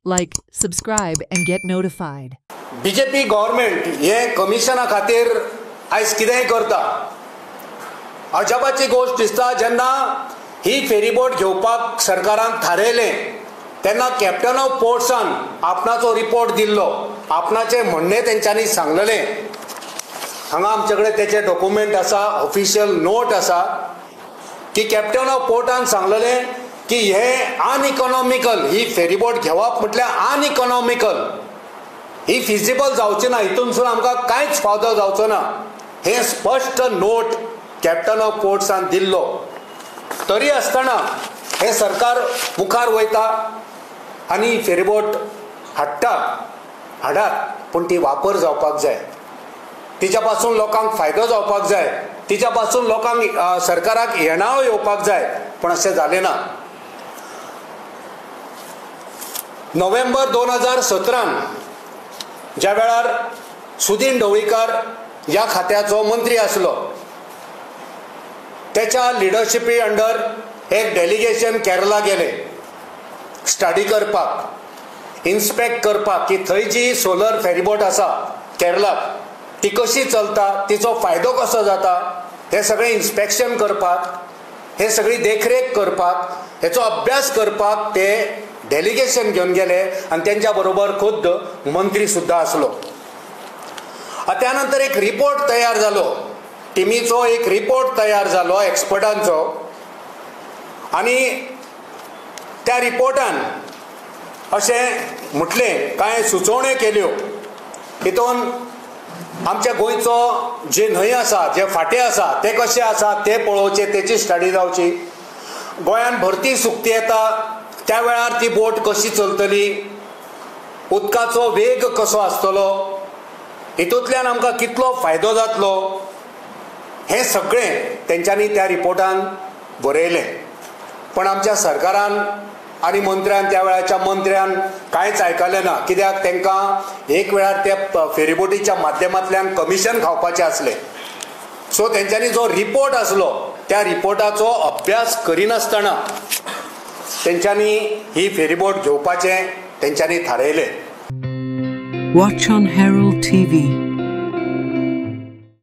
Like, subscribe and get notified. BJP government हे कमिशना खातीर आयज कितेंय करता. अजापाची गोष्ट दिसता. जेन्ना ही फेरीबोट घेवपाक सरकारान थारायलें तेन्ना कॅप्टन ऑफ पोर्ट्सान आपणाचो रिपोर्ट दिल्लो. आपणाचे म्हणणे तेंच्यांनी सांगलेलें. हांगा आमचे कडेन तेचे डॉक्युमेंट आसा, ऑफिशियल नोट आसा की कॅप्टन ऑफ पोर्टान सांगलेलें की हे अनइकॉनॉमिकल, ही फेरीबोट घेवप म्हटल्यार अनइकॉनॉमिकल, ही फिजिबल जावची ना, हितूनसून आमकां कांयच फायदो जावचो ना, हे स्पश्ट नोट कॅप्टन ऑफ पोर्ट्सान दिल्लो. तरी आसतना हे सरकार मुखार वयता आनी फेरीबोट हाडात, पूण ती वापर जावपाक जाय, तिच्या पासून लोकांक फायदो जावपाक जाय, तिच्या पासून लोकांक सरकाराक येणावळ येवपाक जाय, पण अशें जालें ना. नोव्हेंबर 2017 ज्या वेळार सुदीन ढवळीकर ह्या खात्याचो मंत्री आसलो, त्याच्या लिडरशिपी अंडर एक डेलिगेशन केरला गेले स्टडी करपाक, इन्स्पेक्ट करपाक की थंय जी सोलर फेरीबोट आसा केरळाक ती कशी चलता, तिचो फायदो कसो जाता, हे सगळें इन्स्पेक्शन करपाक, हे सगळी देखरेख करपाक, हेचो अभ्यास करपाक ते डेलिगेशन घेवन गेले आनी त्यांच्या बरोबर खुद्द मंत्री सुद्धा आसलो. त्यानंतर एक रिपोर्ट तयार जालो, टिमीचो एक रिपोर्ट तयार जालो एक्सपर्टांचो, आनी त्या रिपोर्टान अशें म्हटलें, कांय सुचोवण्यो केल्यो. हितून आमच्या गोंयचो जे न्हंय आसा, जे फाटे आसा ते कशे आसा ते पळोवचे, तेची स्टडी जावची. गोंयान भरती सुकती येता त्या वेळार ती बोट कशी चलतली, उदकाचो वेग कसो आसतलो, हितूंतल्यान आमकां कितलो फायदो जातलो, हें सगळें तेंच्यांनी त्या रिपोर्टान बरयलें. पण आमच्या सरकारान आनी मंत्र्यान, त्या वेळाच्या मंत्र्यान कांयच आयकलें ना. कित्याक तेंकां एक वेळार त्या फेरीबोटीच्या माध्यमांतल्यान कमिशन खावपाचें आसलें. सो तेंच्यांनी जो रिपोर्ट आसलो त्या रिपोर्टाचो अभ्यास करिनासतना तेंच्यांनी ही फेरीबोट घेवपाचें तेंच्यांनी थारायलें. Watch on Herald TV.